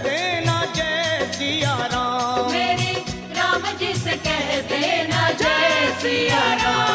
देना जय सिया राम, मेरे राम जी से कह देना जय सिया राम।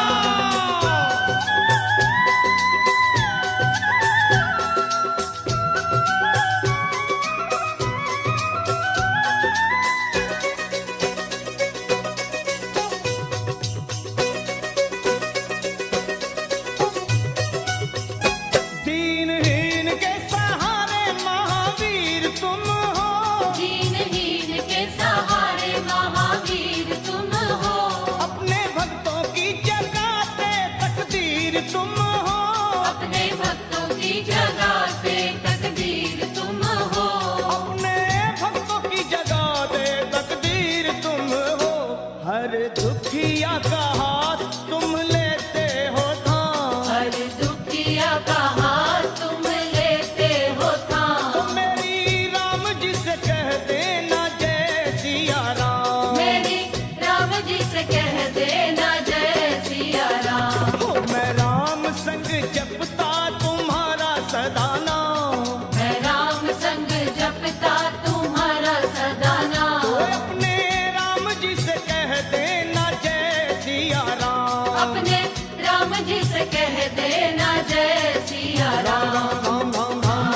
हर दुखिया का हाथ तुम लेते हो थाम, हर दुखिया का हाथ तुम लेते हो थाम। तो मेरी राम जी से कह देना जय सिया राम, मेरी राम जी से कह देना जय सिया राम। ओ मैं राम संग जपता तुम्हारा सदा नाम, मैं राम संग जपता तुम्हारा सदा नाम। तो अपने राम जी से कह देना जय सिया राम, अपने राम जी से कह देना जय सिया राम। राम राम राम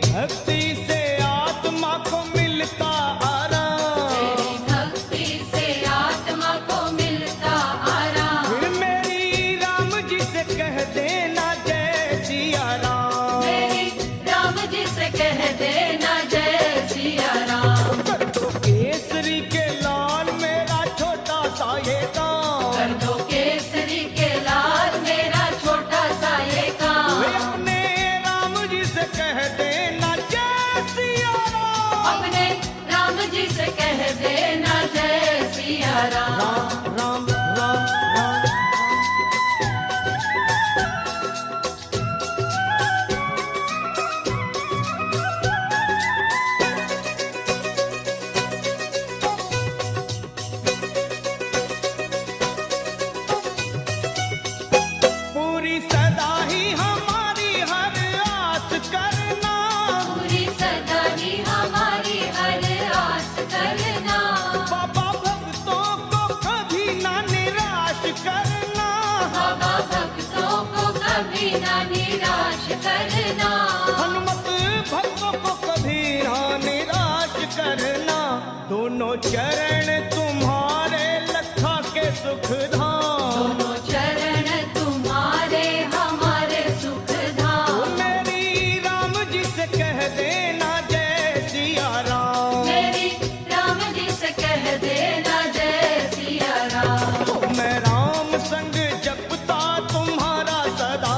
भक्ति से आत्मा को मिलता आराम, तेरी भक्ति से आत्मा को मिलता आराम। फिर मेरी राम जी से कह देना जय सिया राम, मेरी राम जी से कह देना जय सिया राम। कर दो केसरी के लाल मेरा छोटा सा ये काम, कर दो केसरी के लाल मेरा छोटा सा ये काम। वे अपने राम जी से कह देना जय सिया राम, अपने राम जी से कह देना जय सिया राम। राम राम राम राम पूरी सदा ही हमारी हर आस करना, पूरी सदा ही हमारी हर आस करना। बाबा भक्तों को कभी ना निराश करना, बाबा भक्तों को कभी ना निराश करना। हनुमत भक्तों को कभी ना निराश करना। दोनों चरण तुम्हारे लखा के सुख धाम, दोनों चरण तुम्हारे हमारे सुख तो धाम। मेरी राम जी से कह देना जय सिया राम, मेरी राम जी से कह देना जय सिया राम। तो मैं राम संग जपता तुम्हारा सदा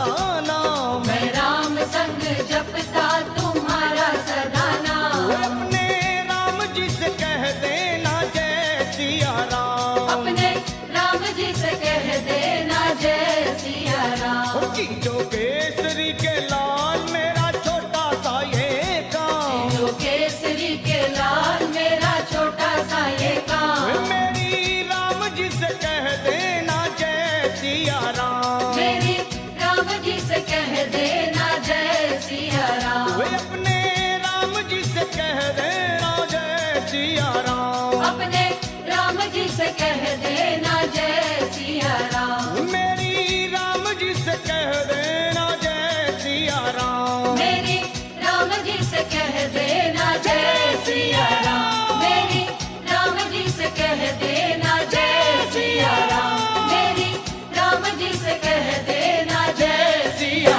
नाम, मैं राम संग जपता तुम्हारा सदा नाम। अपने राम जी से कह देना जय सिया राम, अपने राम जी से कह देना जय सिया राम। की जो केसरी के लाल मेरा छोटा सा ये काम, जो केसरी के लाल मेरा छोटा सा ये काम। मेरी राम जी से कह देना जय सिया राम, मेरी राम जी से कह देना जय सिया राम। वे अपने राम जी से कह देना जय सिया राम, अपने राम जी से कह देना जय सिया राम। मेरी राम जी से कह देना जय सिया राम, मेरी राम जी से कह देना जय सिया राम। मेरी राम जी से कह देना जय सिया राम। मेरी राम जी से कह देना जय सिया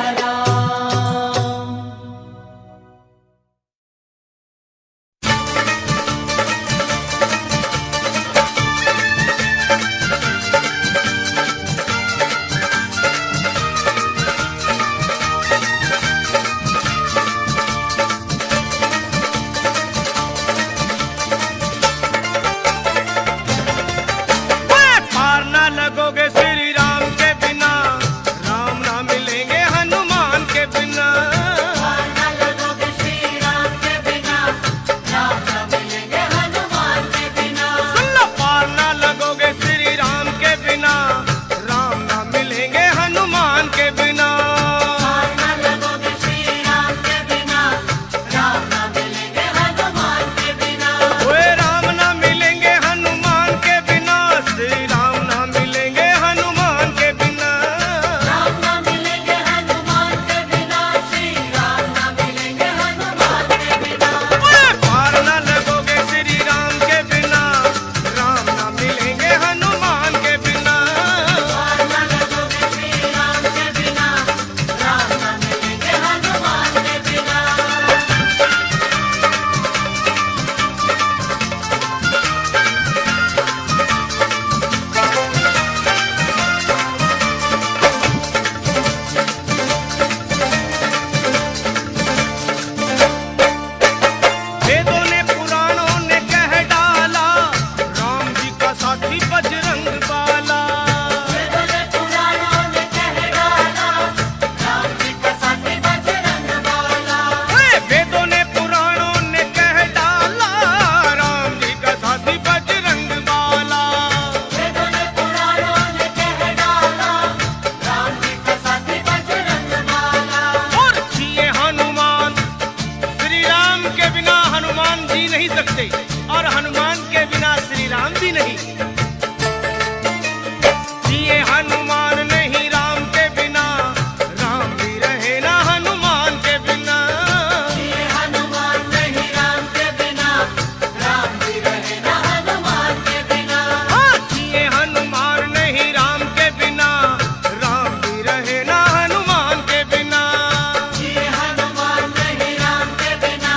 हनुमान के बिना श्री राम भी नहीं। जिए हनुमान नहीं राम के बिना, राम भी रहे ना हनुमान के बिना। जिए हनुमान नहीं राम के बिना, राम भी रहे ना हनुमान के बिना। हाँ, जिए हनुमान नहीं राम के बिना, राम भी रहे ना हनुमान के बिना। जिए हनुमान नहीं राम के बिना,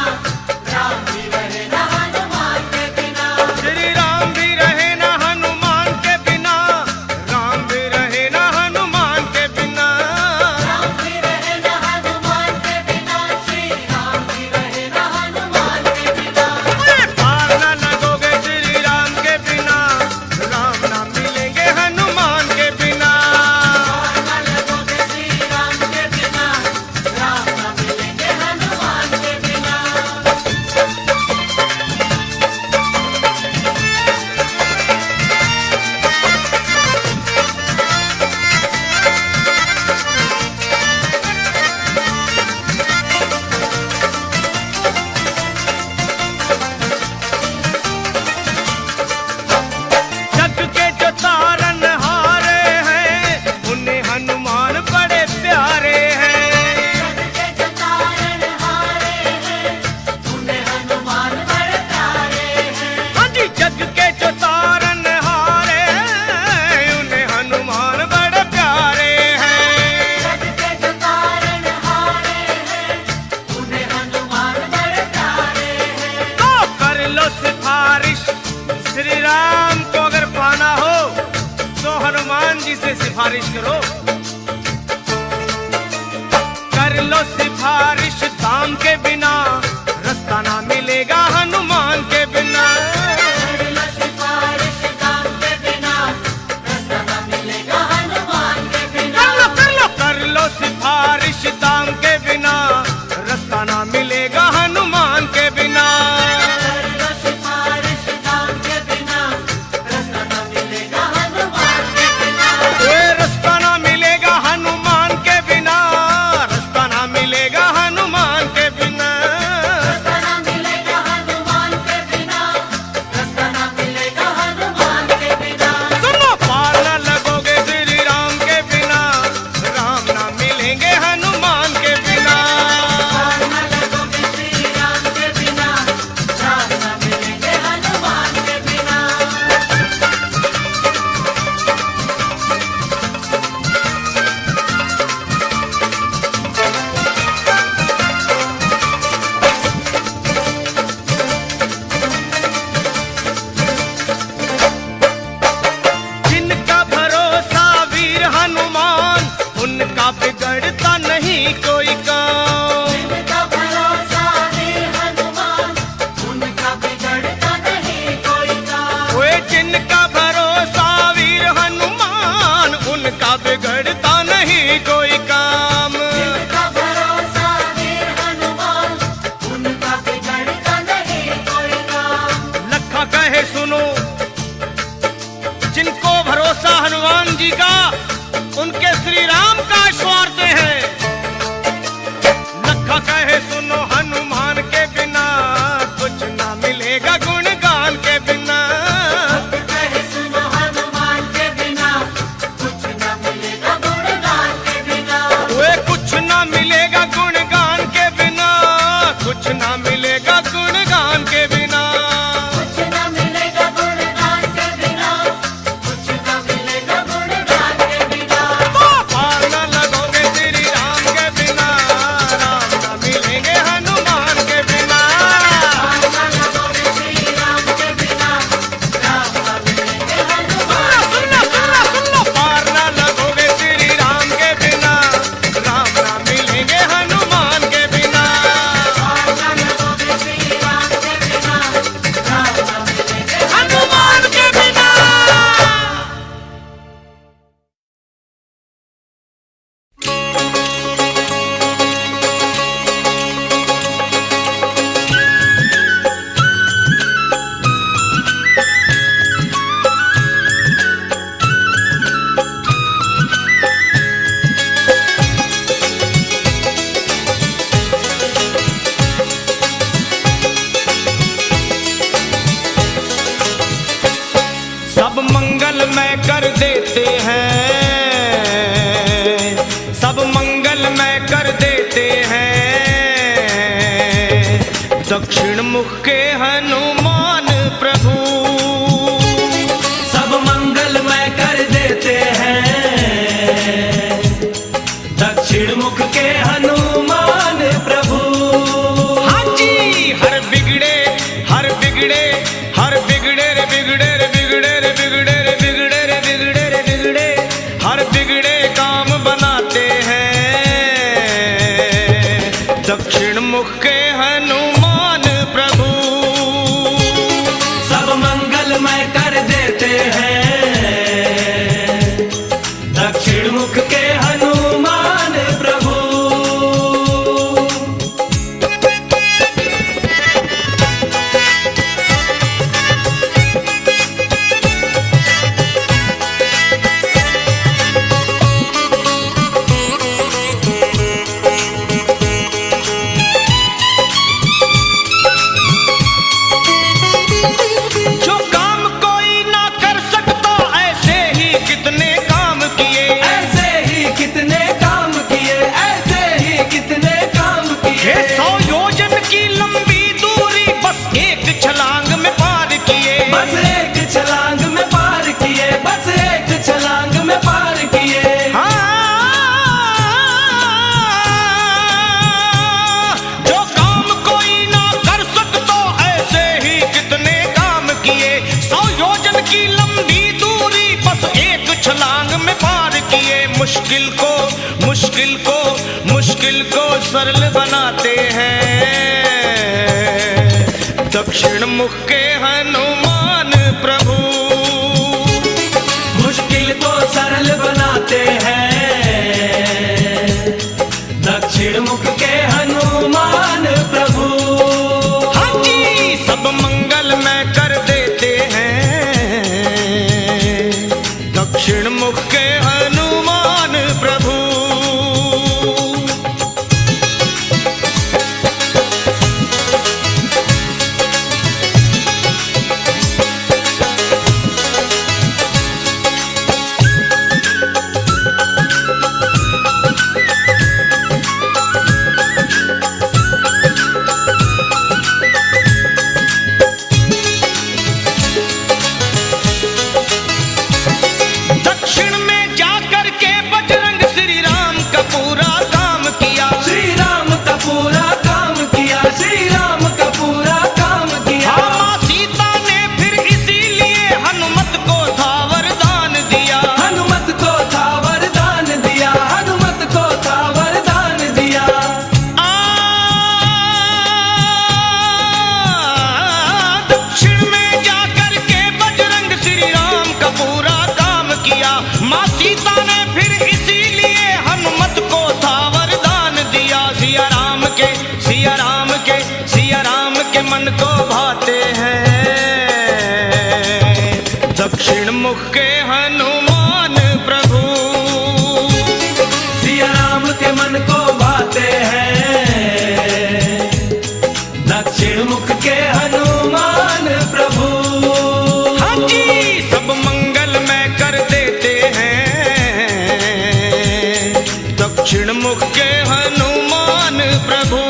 राम भी रहे ना हनुमान के बिना। श्री राम भी रहे ना हनुमान के बिना, राम भी रहे ना हनुमान के बिना। राम भी रहे ना हनुमान के बिना, श्री राम भी रहे ना हनुमान के बिना। पार न लगोगे श्री राम के बिना, राम ना मिलेंगे हनुमान के बिना। न लगोगे श्री राम के बिना, राम न मिलेंगे हनुमान के बिना। जग के जो तारन हारे हैं, उन्हें हनुमान बड़े प्यारे हैं। जग के जो तारण हारे हैं, उन्हें हनुमान बड़े प्यारे हैं। हाँ जी, जग के जो तारन हारे हैं, उन्हें हनुमान बड़े प्यारे हैं। जग के जो तारण हारे हैं, उन्हें हनुमान बड़े प्यारे हैं। तो कर लो सिफारिश श्री राम को, अगर पाना हो तो हनुमान जी से सिफारिश करो। कर लो सिफारिश दाम के बिना, रास्ता ना मिलेगा हनुमान के बिना। कर लो सिफारिश दाम के बिना, रास्ता न मिलेगा हनुमान के बिना। कर लो सिफारिश दाम के बिना, रास्ता ना मिलेगा हनुमान के बिना। कर लो सिफारिश दाम के बिना, रास्ता न मिलेगा हनुमान के बिना। ये रास्ता ना मिलेगा हनुमान के बिना, रास्ता ना मिलेगा हनुमान के बिना। रास्ता न मिलेगा हनुमान के बिना, रास्ता न मिलेगा हनुमान के बिना। सुनो, पार न लगोगे श्री राम के बिना, राम ना मिलेंगे हनुमान के बिना। न लगोगे श्री राम के बिना, राम न मिलेंगे हनुमान के बिना। जिनका भरोसा वीर हनुमान, उनका बिगड़ता नहीं कोई काम। जिनका भरोसा वीर हनुमान, उनका बिगड़ता नहीं कोई काम। ओए जिनका भरोसा वीर हनुमान, उनका बिगड़ता नहीं कोई काम। जिनका भरोसा वीर हनुमान, उनका बिगड़ता नहीं कोई काम। लखा कहे सुनो, जिनको भरोसा हनुमान जी का, उनके श्री राम का स्वार्थ है। लखा कहे सुनो, हनुमान के बिना कुछ ना मिलेगा गुणगान के बिना। कहे सुनो हनुमान के बिना, कुछ न मिलेगा गुणगान के बिना। वे कुछ ना मिलेगा गुणगान के बिना, कुछ ना मिलेगा गुणगान के बिना। कुछ न मिलेगा गुणगान के बिना, कुछ न मिलेगा गुणगान के बिना। पार न लगोगे श्री राम के बिना, राम ना मिलेंगे हनुमान मंगलमय कर देते हैं, सब मंगलमय कर देते हैं। दक्षिण मुख के हनुमान प्रभु सब मंगलमय कर देते हैं, दक्षिण मुख के हनुमान प्रभु। हाँ जी, हर बिगड़े हर बिगड़े हर बिगड़े रे बिगड़े रे बिगड़े रे बिगड़े रे बिगड़े रे बिगड़े रे बिगड़े हर बिगड़े काम बनाते हैं। दक्षिण मुख के हनुमान प्रभु सब मंगलमय कर देते हैं, दक्षिण मुख के हनुमान प्रभु। जो काम कोई ना कर सकता, ऐसे ही कितने काम किए, ऐसे ही कितने काम किए, ऐसे ही कितने काम किए। 100 योजन की लंबी दूरी बस एक छलांग में पार किए। बस एक छलांग में पार किए, बस एक छलांग में पार किए। जो काम कोई ना कर सकता, ऐसे ही कितने काम किए। 100 योजन की लंबी दूरी बस एक छलांग में पार किए। मुश्किल को मुश्किल को मुश्किल को सरल बनाते हैं। दक्षिण मुख के हनुमान प्रभु मुश्किल को सरल बनाते हैं, दक्षिण मुख के हनुमान प्रभु। हाँ जी, सब मंगलमय कर देते हैं। दक्षिण मुख के हनुमान प्रभु दक्षिण में जाकर के बजरंग श्री राम का पूरा काम किया। श्री राम का पूरा काम किया, श्री राम का पूरा काम किया। माँ सीता ने फिर इसीलिए हनुमत को था वरदान दिया। हनुमत को था वरदान दिया, हनुमत को था वरदान दिया। दक्षिण में जाकर के बजरंग श्री राम का पूरा काम किया। माँ सीता ने फिर इसीलिए हनुमत को था वरदान दिया। सिया राम के सिया राम के सिया राम के मन को भाते हैं। दक्षिण मुख के हनुमान प्रभु सिया राम के मन को भाते हैं, दक्षिण मुख के हनुमान प्रभु। हाँ जी, सब मंगलमय कर देते हैं। दक्षिण मुख के हनुमान प्रभु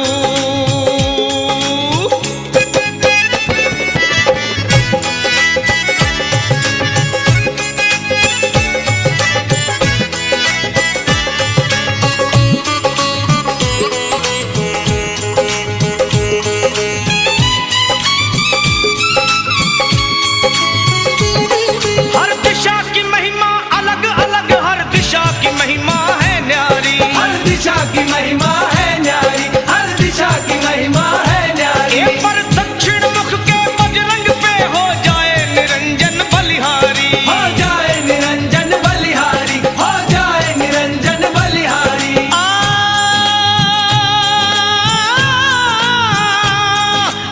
हर दिशा की महिमा अलग अलग, हर दिशा की महिमा है न्यारी। हर दिशा की महिमा है न्यारी, हर दिशा की महिमा है न्यारी। एक पर दक्षिण मुख के बजरंग पे हो जाए निरंजन बलिहारी। हो जाए निरंजन बलिहारी, हो जाए निरंजन बलिहारी।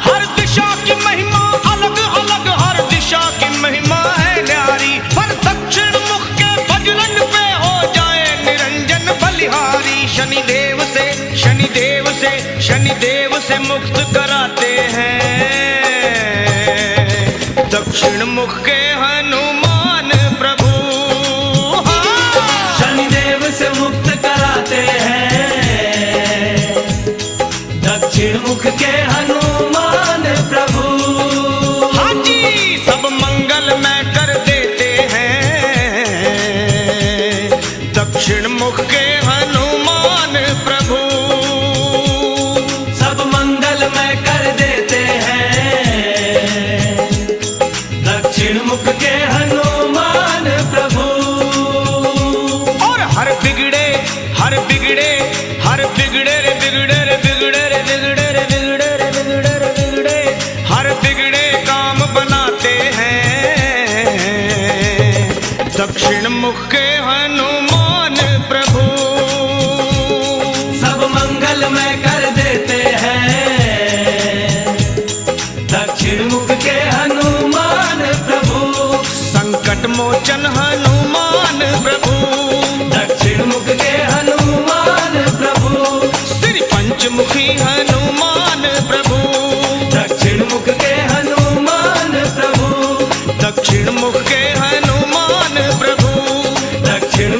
हर दिशा की महिमा अलग अलग, हर दिशा की महिमा है न्यारी। पर दक्षिण मुख के बजरंग पे हो जाए निरंजन बलिहारी। शनिदेव से शनिदेव से शनिदेव से मुक्त कराते हैं। दक्षिण मुख के हनुमान प्रभु दक्षिण मुख के हनुमान प्रभु। हाँ जी, सब मंगल मैं कर देते हैं दक्षिण मुख के हनुमान प्रभु। सब मंगल मैं कर देते हैं दक्षिण मुख के हनुमान प्रभु। और हर बिगड़े हर बिगड़े हर बिगड़े रे बिगड़े रे बिगड़े रे बिगड़े रे बिगड़े रे बिगड़े रे बिगड़े हर बिगड़े काम बनाते हैं दक्षिण मुख के हनुमान प्रभु। सब मंगल मैं कर देते हैं दक्षिण मुख के हनुमान प्रभु। संकट मोचन हनुमान प्रभु। दक्षिण मुख के हनुमान प्रभु। श्री पंचमुखी हनुमान प्रभु। दक्षिण मुख के हनुमान प्रभु। दक्षिण मुख के हनुमान प्रभु। दक्षिण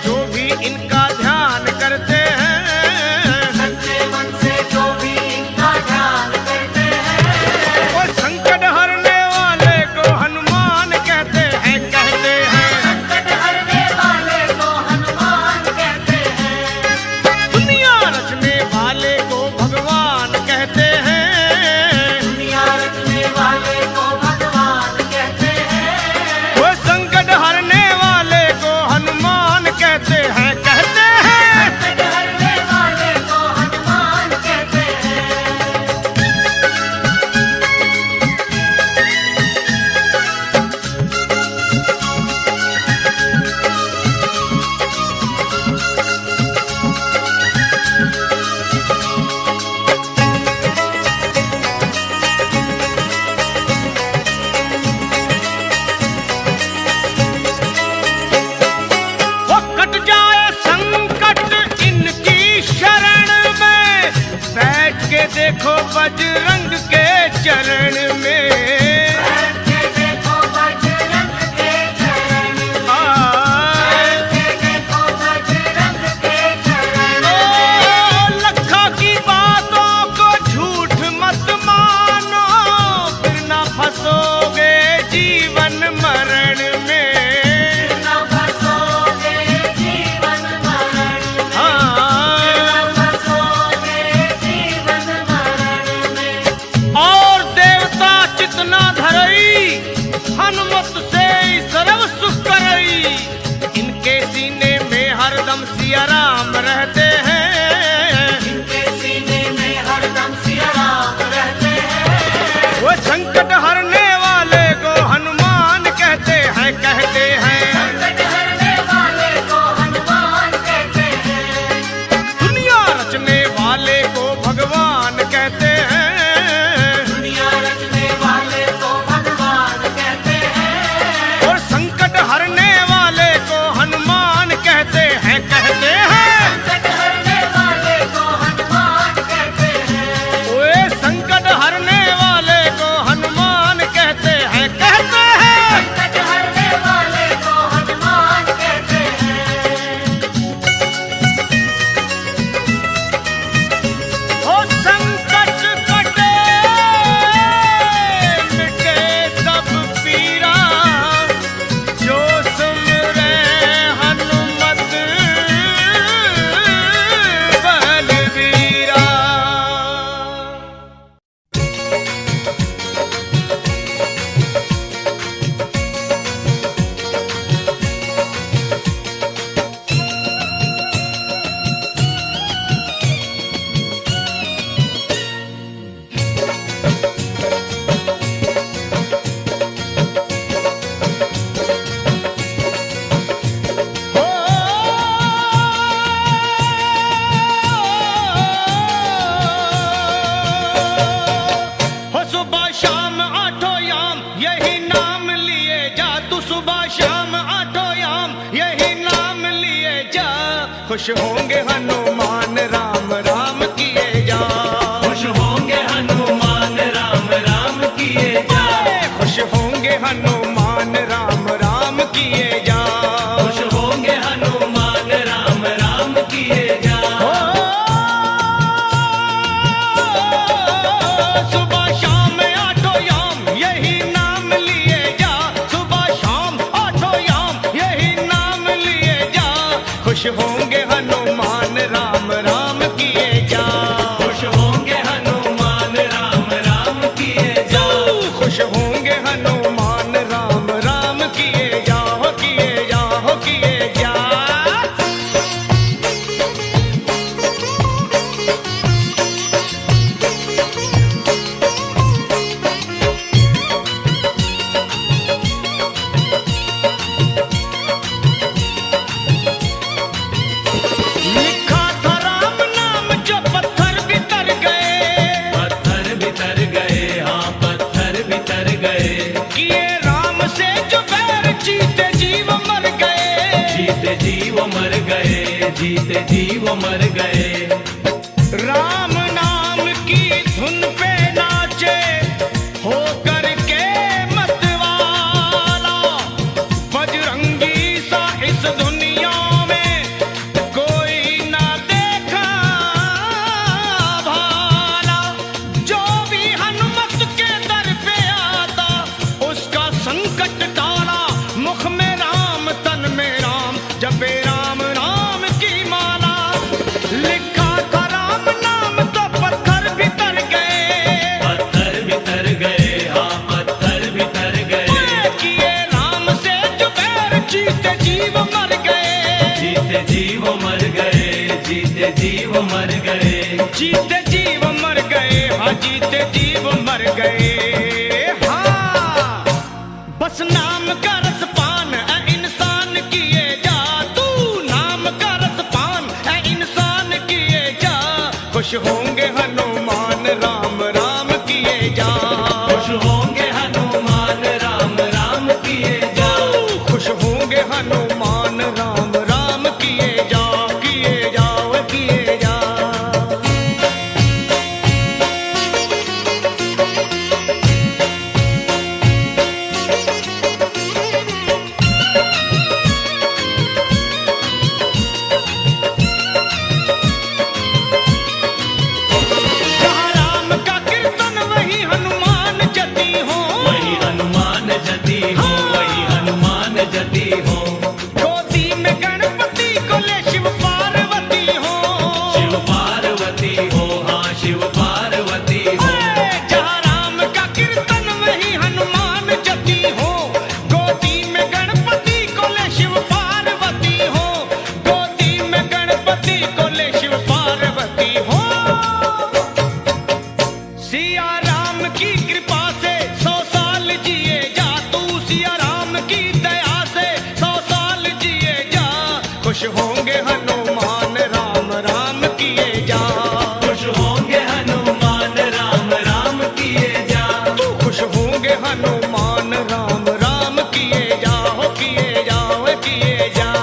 जो भी इनका ध्यान करते हैं, सच्चे मन से जो भी इनका ध्यान करते हैं, वो संकट हरने वाले को हनुमान कहते हैं, कहते हैं। संकट हरने वाले को हनुमान कहते हैं, दुनिया रचने वाले को भगवान कहते हैं, दुनिया रचने वाले को भगवान कहते हैं, वो संकट हरने वाले को हनुमान कहते हैं, कहते हैं। संकट हरने वाले को हनुमान कहते हैं। वो कट जाए संकट इनकी शरण में, बैठ के देखो बजरंग के चरण में। बैठ के देखो बजरंग के चरण में, आ, बैठ के देखो बजरंग के चरण ओ, में। लखा की बातों को झूठ मत मानो, फिर ना फंसोगे जीवन मरण में। न फंसोगे जीवन मरण में, हाँ, न फंसोगे जीवन मरण में। और देवता चितना धरई, हनुमत से सर्व सुख करई। इनके सीने में हरदम सिया राम रहते हैं, इनके सीने में हरदम सिया राम रहते हैं, वो संकट हरने वाले को हनुमान कहते हैं, कहते हैं। संकट हरने वाले को हनुमान कहते हैं, दुनिया रचने वाले को भगवान कहते हैं, दुनिया रचने वाले को भगवान कहते हैं, और संकट हरने वाले को हनुमान कहते हैं, कहते हैं। संकट हरने वाले को हनुमान कहते हैं, ओए संकट हरने वाले को हनुमान कहते हैं, कहते हैं। संकट हरने वाले को हनुमान कहते हैं। ओ संकट कटे मिटे सब पीरा, जो सुमरे हनुमत बलबीरा। हो सुबह शाम आठों याम यही नाम लिए जा, तू सुबह शाम आठों याम यही नाम लिए जा। खुश होंगे हनुमान राम राम किए जा, खुश होंगे हनुमान राम राम किए जा, खुश होंगे हनुमान राम राम किए जा। खुश होंगे हनुमान राम राम किए जा। सुबह शाम आठों याम यही नाम लिए जा, सुबह शाम आठों याम यही नाम लिए जा। खुश होंगे हनुमान राम राम किए जा, खुश होंगे हनुमान राम राम किए जा, खुश होंगे हनुमान राम राम किए जा, हो किए जा, हो किए जा। लिखा था राम नाम जो पत्थर भीतर गए, पत्थर भीतर गए, हाँ पत्थर भीतर गए, किए राम से जो बैर जीते जीव मर गए, जीते जीव मर गए, जीते जीव मर गए। राम नाम की धुन पे नाचे हो करके मतवाला, बजरंगी सा इस दुनिया में जीव मर गए, जीते जीव मर गए, जीते जीव मर गए, हाँ जीते जीव मर गए। हाँ बस नाम का रसपान है इंसान किए जा, तू नाम का रसपान है इंसान किए जा। खुश होंगे हनुमान राम राम किए जा, खुश होंगे हनुमान राम राम किए जा, खुश होंगे हनुमान राम राम किए जा, किए जाओ किए जा। जहाँ राम का कीर्तन वही हनुमान जति हो, वही हनुमान जति हो, वही हनुमान जति हो, गोदी में गणपति को ले शिव पार्वती हो, शिव पार्वती हो, हाँ शिव पार्वती हो, जहाँ राम का कीर्तन वही हनुमान जति हो, गोदी में गणपति को ले शिव पार्वती हो, गोदी में गणपति को ले शिव पार्वती हो। सिया राम की कृपा से 100 साल जिए जा, तू सिया राम की दया से 100 साल जिए जा। खुश होंगे हनुमान राम राम किए जा, खुश होंगे हनुमान राम राम किए जा, तू खुश होंगे हनुमान राम राम किए जा, हो किए जाओ किए जा।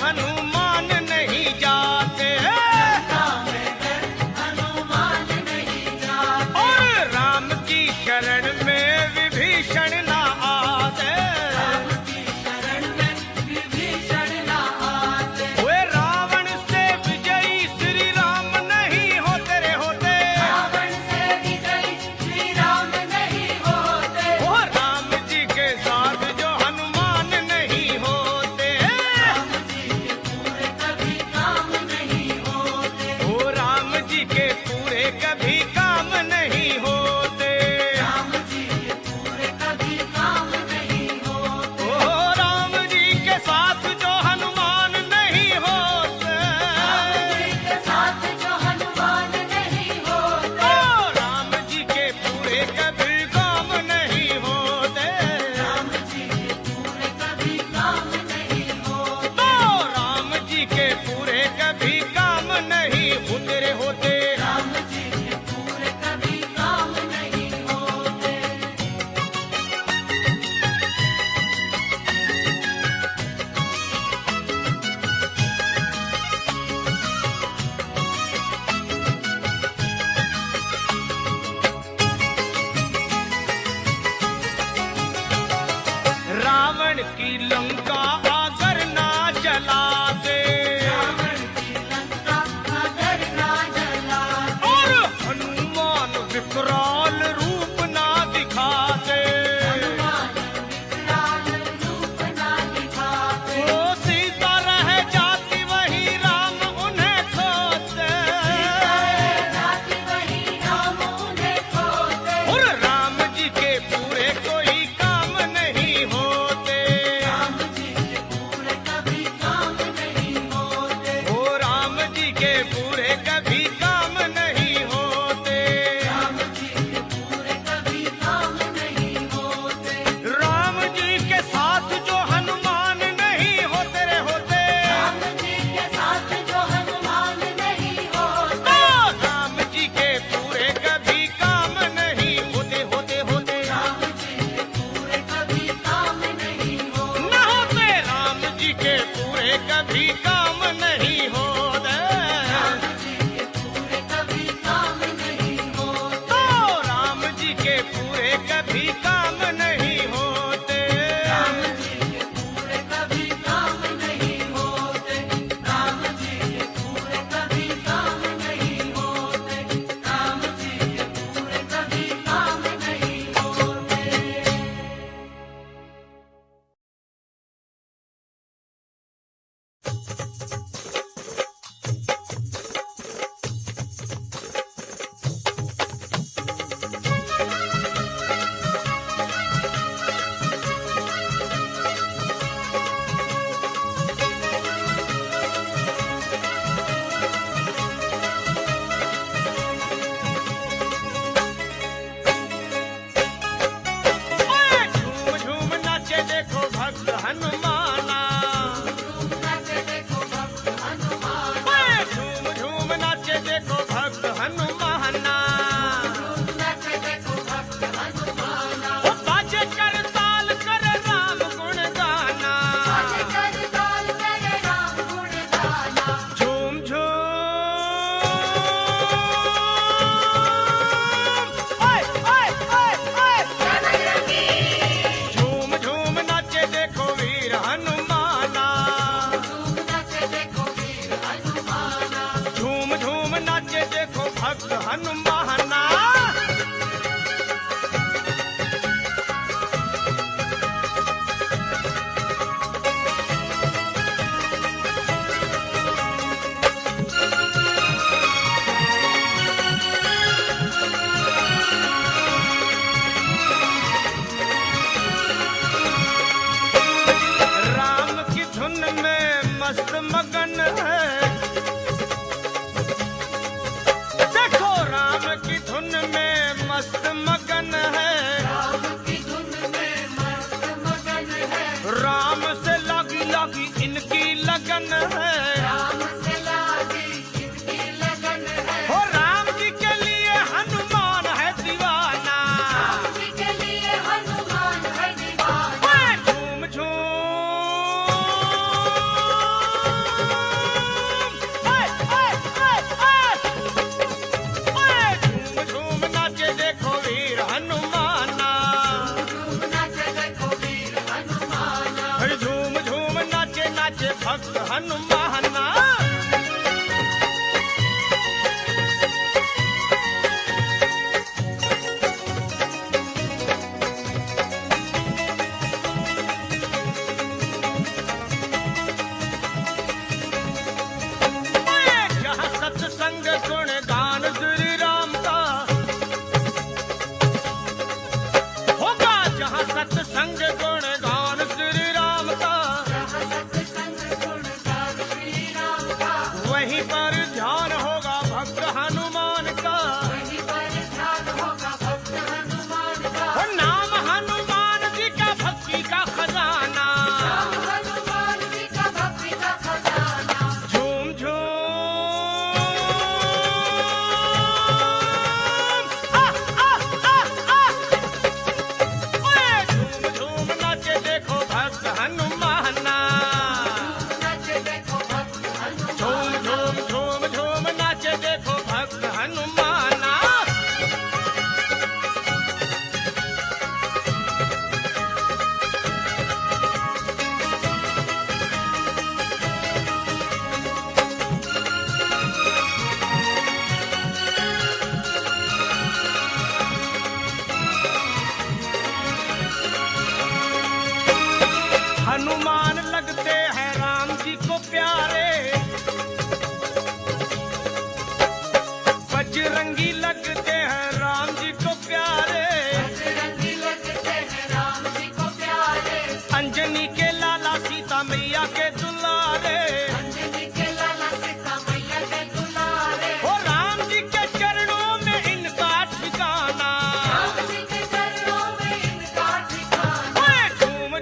हनुमान नहीं जाते, लंका में डर हनुमान नहीं जाते, और राम की शरण में विभीषण ना आते, राम की शरण में विभीषण ना आते, वे रावण से विजयी श्री राम नहीं होते रे होते, रावण से विजयी श्री राम नहीं होते, वो राम जी के साथ जो हनुमान नहीं होते, राम जी के पूरे कभी काम नहीं होते, वो राम जी के पूरे कभी काम नहीं होते, राम जी के पूरे कभी काम नहीं होते, ओ राम जी के साथ जो हनुमान नहीं होते, राम जी के साथ जो हनुमान नहीं होते, ओ राम जी के पूरे कभी काम नहीं होते, राम जी के पूरे कभी काम नहीं होते, तो राम जी के पूरे कभी काम नहीं होते रे होते। राम जी के पूरे कभी काम नहीं होते। रावण की लंका अगर ना जलाते, रावण की लंका अगर ना जलाते, और हनुमान विकराल रूप ना दिखाते, हनुमान विकराल रूप ना दिखाते, वो सीता रह जाती वही राम उन्हें खोते, जाति वही राम उन्हें खोते, और राम जी के पूरे कोई काम नहीं होते, राम जी के पूरे कभी काम नहीं होते, ओ राम जी के पूरे कभी काम नहीं होते, राम जी के पूरे कभी काम नहीं होते, राम जी के साथ जो हनुमान नहीं होते रे होते, राम जी के साथ जो हनुमान नहीं होते, तो राम जी के पूरे कभी काम नहीं होते होते होते, राम जी के पूरे कभी काम नहीं होते, न होते राम जी के पूरे कभी काम नहीं होते, राम जी के पूरे कभी काम नहीं होते, तो राम जी के पूरे कभी काम नहीं होते, राम जी के पूरे कभी काम नहीं होते, राम जी के पूरे कभी काम नहीं होते, राम जी के पूरे कभी काम नहीं होते। ओए झूम झूम नाचे देखो भक्त हनुमाना, झूम नाचे देखो भक्त हनुमान, ओए झूम झूम नाचे देखो भक्त हनुमाना, झूम नाचे देखो भक्त हनुमान, ओ बाजे कर ताल कर राम गुण गाना, बाजे कर ताल करे राम गुण गाना, झूम झूम ओए ओए ओए ओए जनरंगी, झूम झूम नाचे देखो वीर हनुमाना, झूम नाचे देखो वीर हनुमान, झूम झूम नाचे देखो भक्त हनुमाना। राम की धुन में मस्त मगन है, देखो राम की धुन में मस्त मगन है, राम की धुन में मस्त मगन है, राम से लागी लागी इनकी लगन है, राम से लागी इनकी लगन है, हो राम जी के लिए हनुमान है दीवाना, राम जी के लिए हनुमान है दीवाना, ओए झूम झूम हनुमाना। जहाँ सत्संग गुण गान श्री राम का होगा, जहाँ सत्संग गुण गान श्री राम का, वहीं पर ध्यान होगा भक्त हनुमान का। वो नाम हनुमान जी का भक्ति का खजाना। झूम झूम नाचे देखो भक्त हनुमाना। झूम नाचे देखो भक्त हनुमाना। हनुमान लगते हैं राम जी को प्यारे, बजरंगी लगते हैं राम जी को प्यारे। अंजनी के लाला सीता मैया के दुलारे। ओ राम जी के चरणों में इनका ठिकाना। ओए झूम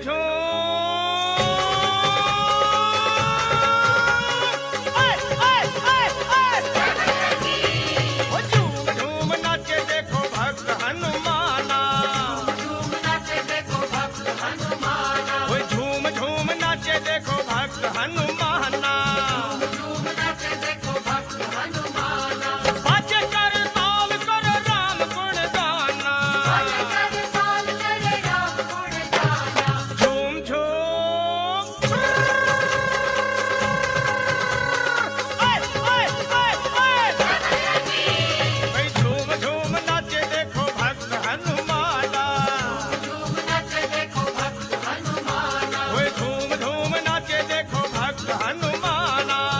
झूम नाचे देखो भक्त हनुमाना। ओए झूम नाचे देखो भक्त हनुमाना। बाजे कर ताल कर राम गुण गाना। झूम झूम नाचे देखो भक्त हनुमाना। ओए झूम नाचे देखो भक्त हनुमाना।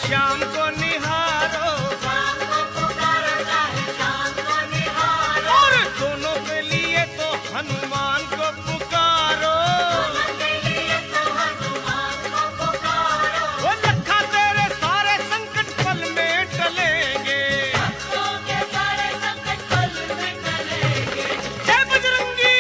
श्याम को निहारो, राम को पुकारो चाहे शाम को निहारो, और दोनों के लिए तो हनुमान को पुकारो। दोनों के लिए तो हनुमान को पुकारो। वो लखा तेरे सारे संकट पल में टलेंगे, भक्तों के सारे संकट पल में टलेंगे। जय बजरंगी।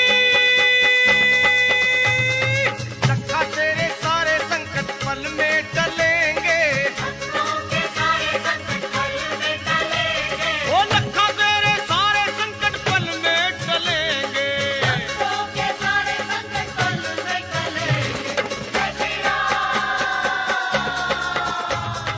लखा तेरे सारे संकट पल में टलेंगे, भक्तों के सारे संकट पल में टलेंगे। वो लखा तेरे सारे संकट पल में टलेंगे। भक्तों के सारे संकट पल में टलेंगे। जय श्री राम।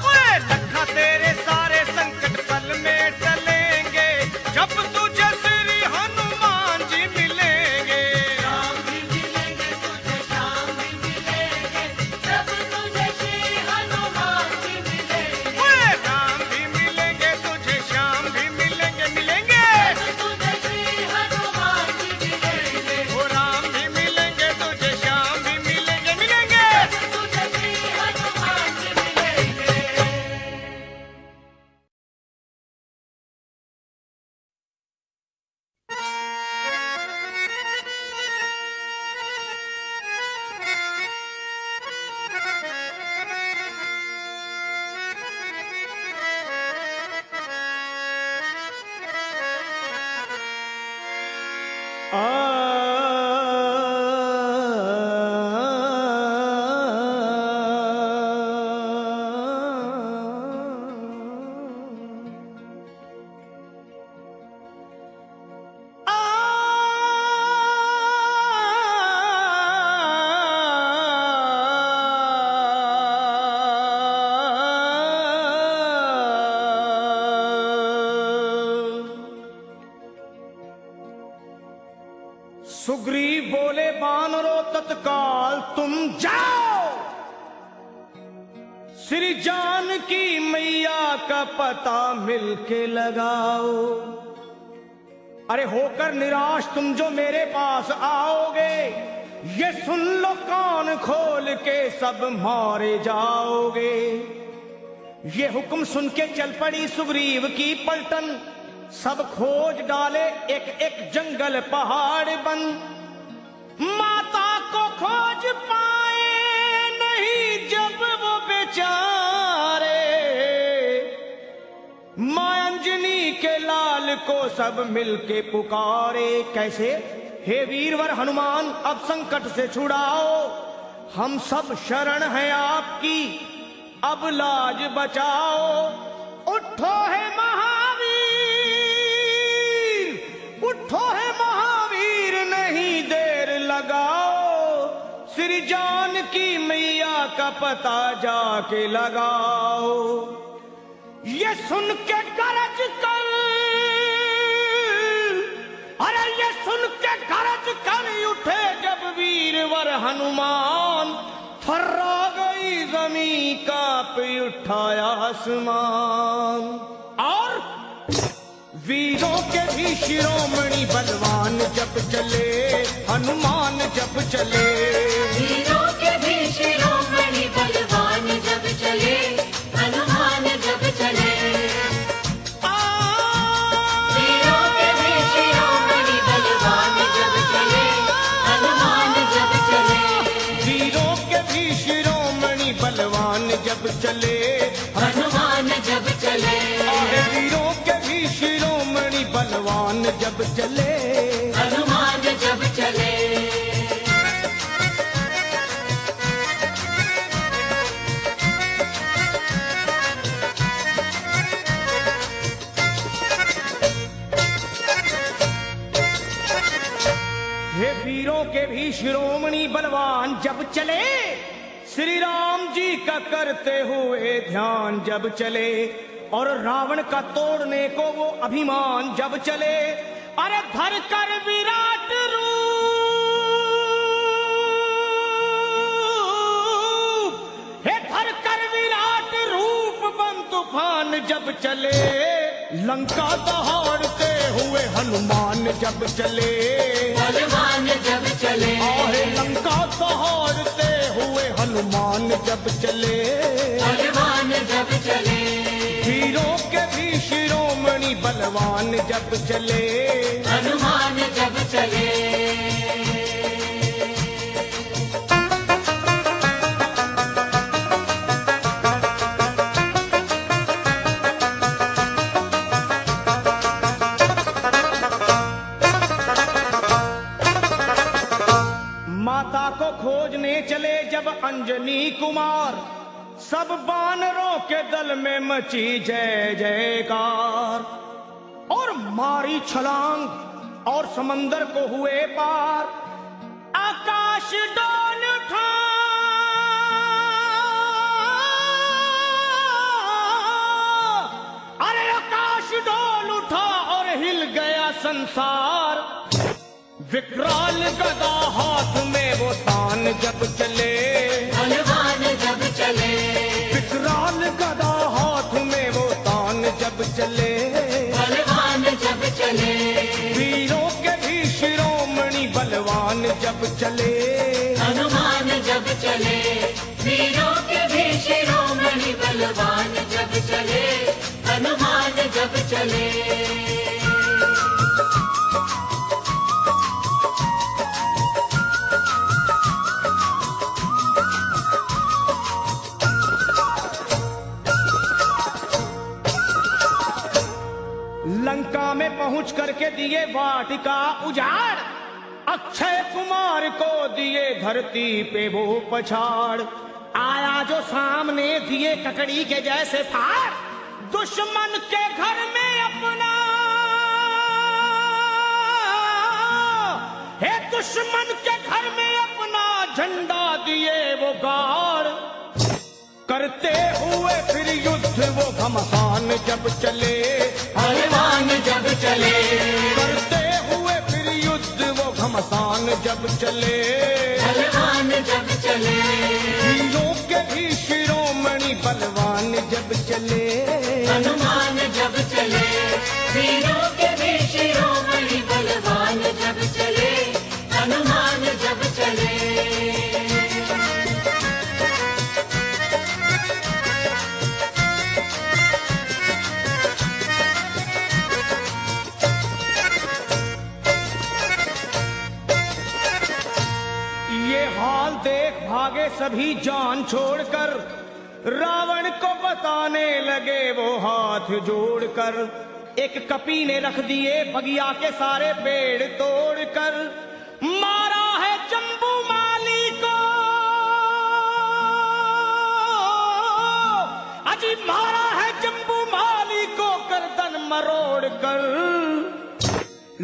ओए लखा तेरे सारे संकट पल में टलेंगे, जब तुझे श्री हनुमान जी मिलेंगे। राम भी मिलेंगे तुझे, श्याम भी मिलेंगे, जब तुझे श्री हनुमान जी मिलेंगे। ओए राम भी मिलेंगे तुझे, श्याम भी मिलेंगे, मिलेंगे। जब तुझे श्री हनुमान जी मिलेंगे। वो राम भी मिलेंगे तुझे, श्याम भी मिलेंगे, मिलेंगे। जब तुझे श्री हनुमान जी मिलेंगे। सुग्रीव बोले बानरों तत्काल तुम जाओ, श्री जानकी मैया का पता मिलके लगाओ। अरे होकर निराश तुम जो मेरे पास आओगे, ये सुन लो कान खोल के सब मारे जाओगे। ये हुक्म सुन के चल पड़ी सुग्रीव की पलटन, सब खोज डाले एक एक जंगल पहाड़ बन। माता को खोज पाए नहीं जब वो बेचारे, मां अंजनी के लाल को सब मिलके पुकारे। कैसे? हे वीरवर हनुमान अब संकट से छुड़ाओ, हम सब शरण हैं आपकी, अब लाज बचाओ। उठो है महावीर, उठो है महावीर, नहीं देर लगाओ, श्री जानकी मैया का पता जाके लगाओ। ये सुन के गरज कर, अरे ये सुन के गरज कर उठे जब वीरवर हनुमान, थर्रा गई जमीन कांप उठाया आसमान। और वीरों के भी शिरोमणि बलवान जब चले, हनुमान जब चले। वीरों के भी शिरोमणि बलवान जब चले, हनुमान जब चले। वीरों के भी शिरोमणि बलवान जब चले, हनुमान जब चले। वीरों के भी शिरोमणि बलवान जब चले, हनुमान जब चले। अरे वीरों के भी शिरोमणि बलवान जब चले, हनुमान जब चले। हे वीरों के भी शिरोमणि बलवान जब चले, श्री राम जी का करते हुए ध्यान जब चले, और रावण का तोड़ने को वो अभिमान जब चले। अरे धर कर विराट रूप, हे धर कर विराट रूप बन तूफान जब चले, लंका दहाड़ते हुए हनुमान जब चले। बलवान जब चले। आहे लंका दहाड़ते हुए हनुमान जब चले। बलवान जब चले। बलवान जब चले। हनुमान जब चले। माता को खोजने चले जब अंजनी कुमार, सब वानरों के दल में मची जय जयकार। और मारी छलांग और समंदर को हुए पार, आकाश डोल उठा। अरे आकाश डोल उठा और हिल गया संसार। विकराल गदा हाथ में वो तान जब चले। हनुमान जब चले। विकराल गदा हाथ में वो तान जब चले। हनुमान जब चले। वीरों के भी शिरोमणि बलवान जब चले। हनुमान जब चले। वीरों के भी शिरोमणि बलवान जब चले। हनुमान जब चले। लंका में पहुंच करके दिए वाटिका उजाड़, अक्षय कुमार को दिए धरती पे वो पछाड़। आया जो सामने दिए ककड़ी के जैसे फाड़, दुश्मन के घर में अपना। हे दुश्मन के घर में अपना झंडा दिए वो गाड़। करते हुए फिर युद्ध वो घमसान जब चले। हनुमान जब चले। करते हुए फिर युद्ध वो घमसान जब चले। हनुमान जब चले। वीरों के भी शिरोमणि बलवान जब चले। हनुमान जब चले। वीरों के भी शिरोमणि बलवान जब चले। हनुमान जब चले। ये हाल देख भागे सभी जान छोड़कर, रावण को बताने लगे वो हाथ जोड़कर। एक कपी ने रख दिए बगिया के सारे पेड़ तोड़कर, मारा है जम्बू माली को। अजी मारा है जम्बू माली को गर्दन मरोड़ कर।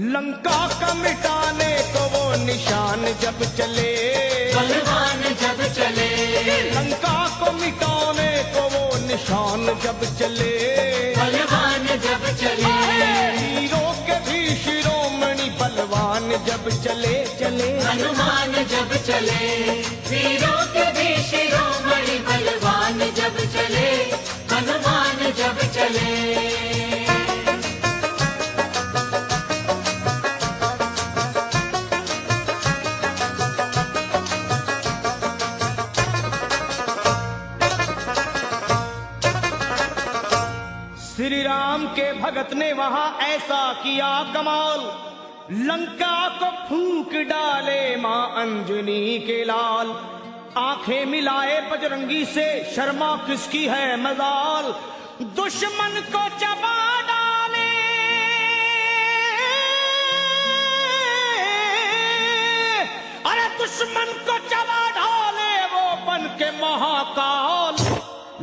लंका का मिटाने को वो निशान जब चले। हनुमान जब चले। लंका को मिटाने को वो निशान जब चले। हनुमान जब चले। वीरों के भी शिरोमणि बलवान जब चले चले। हनुमान जब चले। वीरों के भी शिरोमणि बलवान जब चले। हनुमान जब चले। श्री राम के भगत ने वहां ऐसा किया कमाल, लंका को फूंक डाले मां अंजनी के लाल। आंखें मिलाए बजरंगी से, शर्मा किसकी है मजाल। दुश्मन को चबा डाले, अरे दुश्मन को चबा डाले वो बन के महाकाल।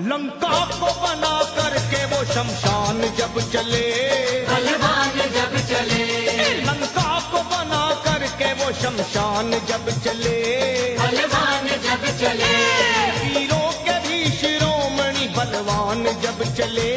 लंका को बना करके वो शमशान जब चले। हनुमान जब चले। लंका को बना करके वो शमशान जब चले। हनुमान जब चले। वीरों के भी शिरोमणि बलवान जब चले।